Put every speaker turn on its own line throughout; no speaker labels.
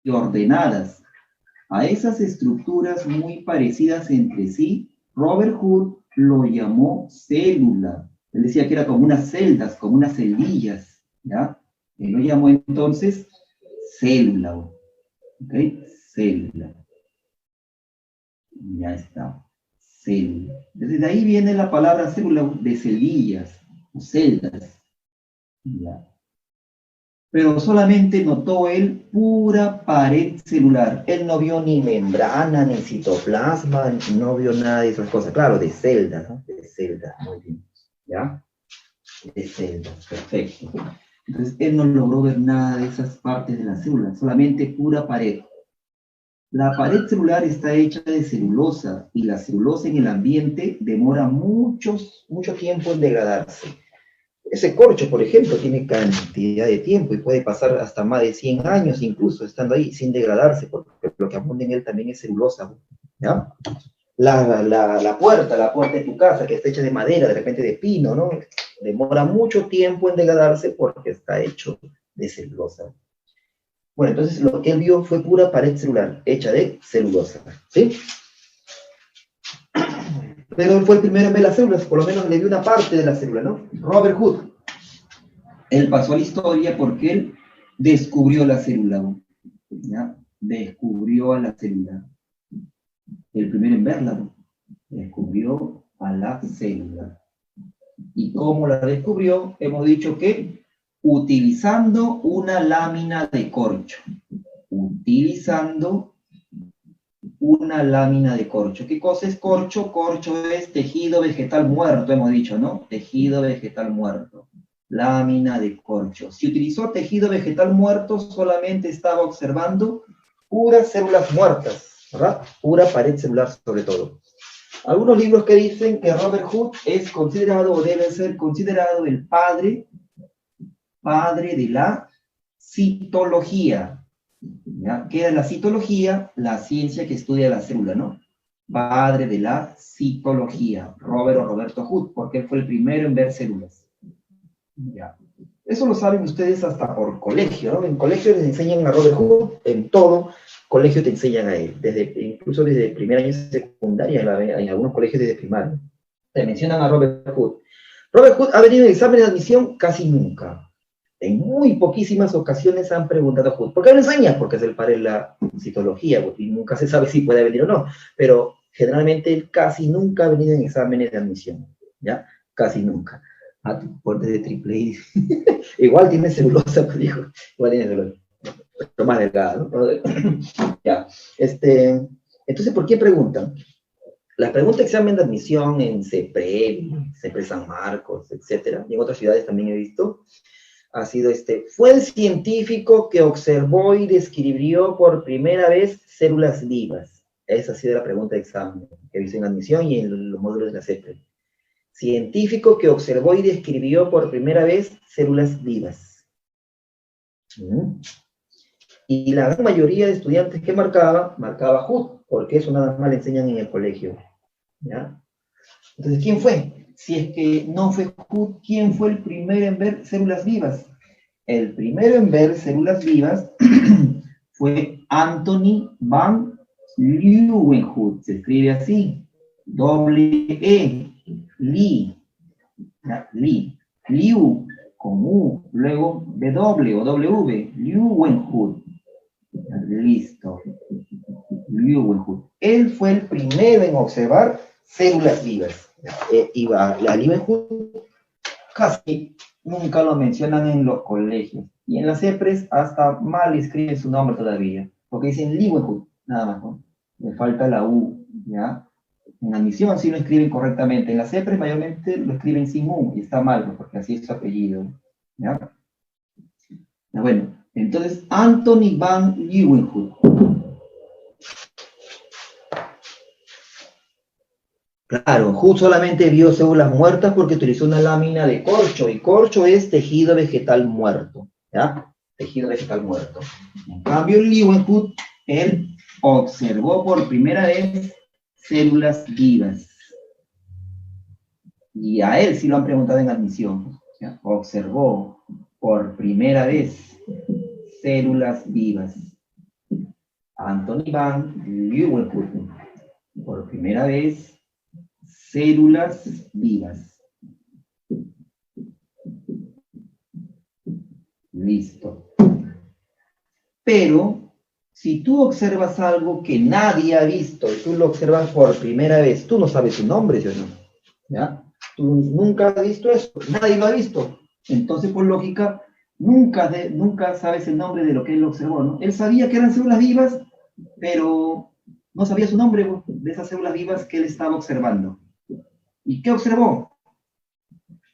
y ordenadas. A esas estructuras muy parecidas entre sí, Robert Hood lo llamó célula. Él decía que era como unas celdas, como unas celdillas, ¿ya? Él lo llamó entonces célula, ¿ok? Célula. Ya está, célula. Desde ahí viene la palabra célula de celdillas, o celdas, ¿ya? Pero solamente notó él pura pared celular. Él no vio ni membrana, ni citoplasma, no vio nada de esas cosas. Claro, de celdas, ¿no? De celdas, muy bien. ¿Ya? De celdas, perfecto. Entonces, él no logró ver nada de esas partes de la célula, solamente pura pared. La pared celular está hecha de celulosa y la celulosa en el ambiente demora mucho tiempo en degradarse. Ese corcho, por ejemplo, tiene cantidad de tiempo y puede pasar hasta más de 100 años incluso estando ahí sin degradarse, porque lo que abunda en él también es celulosa, ¿ya? La puerta de tu casa, que está hecha de madera, de repente de pino, ¿no? Demora mucho tiempo en degradarse porque está hecho de celulosa. Bueno, entonces lo que él vio fue pura pared celular, hecha de celulosa, ¿sí? Pero él fue el primero en ver las células, por lo menos le dio una parte de la célula, ¿no? Robert Hood. Él pasó a la historia porque él descubrió la célula, ¿ya? Descubrió a la célula. El primero en verla, ¿no? Descubrió a la célula. ¿Y cómo la descubrió? Hemos dicho que utilizando una lámina de corcho. Utilizando una lámina de corcho. ¿Qué cosa es corcho? Corcho es tejido vegetal muerto, hemos dicho, ¿no? Tejido vegetal muerto. Lámina de corcho. Si utilizó tejido vegetal muerto, solamente estaba observando puras células muertas, ¿verdad? Pura pared celular sobre todo. Algunos libros que dicen que Robert Hood es considerado o debe ser considerado el padre de la citología. ¿Ya? ¿Qué es la citología? La ciencia que estudia la célula, ¿no? Padre de la citología, Roberto Hood, porque él fue el primero en ver células. Ya. Eso lo saben ustedes hasta por colegio, ¿no? En colegio les enseñan a Robert Hood, en todo colegio te enseñan a él, incluso desde el primer año de secundaria, en algunos colegios desde primaria. Te mencionan a Robert Hood. Robert Hood ha venido en examen de admisión casi nunca. En muy poquísimas ocasiones han preguntado a Hood. ¿Por qué lo enseña? Porque es el padre de la citología, y nunca se sabe si puede venir o no. Pero generalmente él casi nunca ha venido en exámenes de admisión, ¿ya? Casi nunca. Ah, tu puerta de triple I. Igual tiene celulosa, pues dijo. Igual tiene celulosa. Pero más delgada, ¿no? Ya. Entonces, ¿por qué preguntan? Las preguntas de examen de admisión en CEPRE San Marcos, etcétera, y en otras ciudades también he visto, ha sido fue el científico que observó y describió por primera vez células vivas. Esa ha sido la pregunta de examen que he visto en admisión y en los módulos de la CEPRE. Científico que observó y describió por primera vez células vivas. Y la gran mayoría de estudiantes que marcaba Hood, porque eso nada más le enseñan en el colegio. ¿Ya? Entonces, ¿quién fue? Si es que no fue Hood, ¿quién fue el primero en ver células vivas? El primero en ver células vivas fue Anthony van Leeuwenhoek, se escribe así, doble-E, Lee, Liu, con U, luego W o W, Leeuwenhoek, listo, Leeuwenhoek. Él fue el primero en observar células vivas. La Leeuwenhoek casi nunca lo mencionan en los colegios. Y en las CEPRES hasta mal escriben su nombre todavía. Porque dicen Leeuwenhoek, nada más, ¿no? Le falta la U, ¿ya? En admisión sí lo escriben correctamente. En las CEPRES mayormente lo escriben sin U, y está mal, porque así es su apellido, ¿ya? Bueno, entonces, Anthony van Leeuwenhoek. Claro, Hood solamente vio células muertas porque utilizó una lámina de corcho, y corcho es tejido vegetal muerto, ¿ya? Tejido vegetal muerto. En cambio, Leeuwenhoek, él observó por primera vez células vivas. Y a él sí lo han preguntado en admisión, ¿ya? Observó por primera vez células vivas. Anthony van Leeuwenhoek. Por primera vez, células vivas. Listo. Pero, si tú observas algo que nadie ha visto, y tú lo observas por primera vez, tú no sabes su nombre, ¿sí o no? ¿Ya? Tú nunca has visto eso, nadie lo ha visto. Entonces, por lógica, nunca sabes el nombre de lo que él observó, ¿no? Él sabía que eran células vivas, pero no sabía su nombre de esas células vivas que él estaba observando. ¿Y qué observó?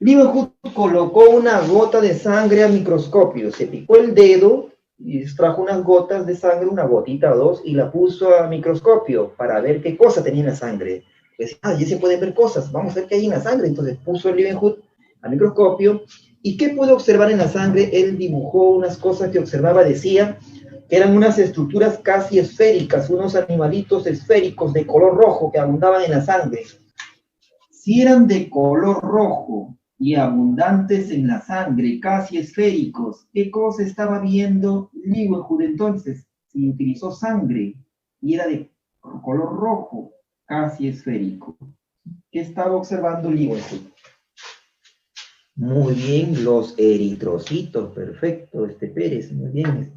Leeuwenhoek colocó una gota de sangre al microscopio, se picó el dedo y extrajo unas gotas de sangre, una gotita o dos, y la puso al microscopio para ver qué cosa tenía en la sangre. Decía, ya se pueden ver cosas, vamos a ver qué hay en la sangre. Entonces puso el Leeuwenhoek al microscopio, ¿y qué pudo observar en la sangre? Él dibujó unas cosas que observaba, decía que eran unas estructuras casi esféricas, unos animalitos esféricos de color rojo que abundaban en la sangre. Si eran de color rojo y abundantes en la sangre, casi esféricos, ¿qué cosa estaba viendo Leeuwenhoek entonces? Si utilizó sangre y era de color rojo, casi esférico. ¿Qué estaba observando Leeuwenhoek? Muy bien, los eritrocitos, perfecto, Pérez, muy bien,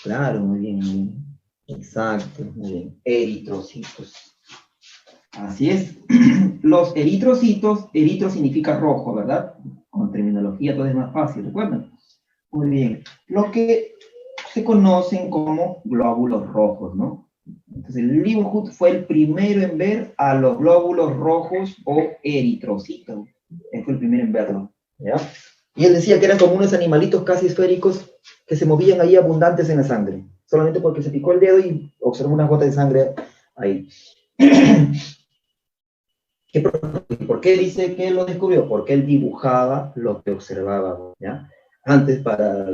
claro, muy bien, exacto, muy bien, eritrocitos. Así es, los eritrocitos, eritro significa rojo, ¿verdad? Con terminología todo es más fácil, ¿recuerdan? Muy bien, lo que se conocen como glóbulos rojos, ¿no? Entonces, Leeuwenhoek fue el primero en ver a los glóbulos rojos o eritrocitos. Él fue el primero en verlo, ¿ya? Y él decía que eran como unos animalitos casi esféricos que se movían ahí abundantes en la sangre, solamente porque se picó el dedo y observó una gota de sangre ahí. ¿Por qué dice que lo descubrió? Porque él dibujaba lo que observaba, ¿ya? Antes, para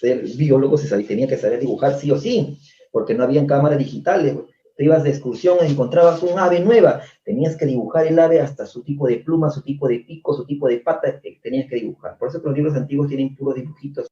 ser biólogo, tenía que saber dibujar sí o sí, porque no habían cámaras digitales. Te ibas de excursión, encontrabas un ave nueva, tenías que dibujar el ave hasta su tipo de pluma, su tipo de pico, su tipo de pata, tenías que dibujar. Por eso los libros antiguos tienen puros dibujitos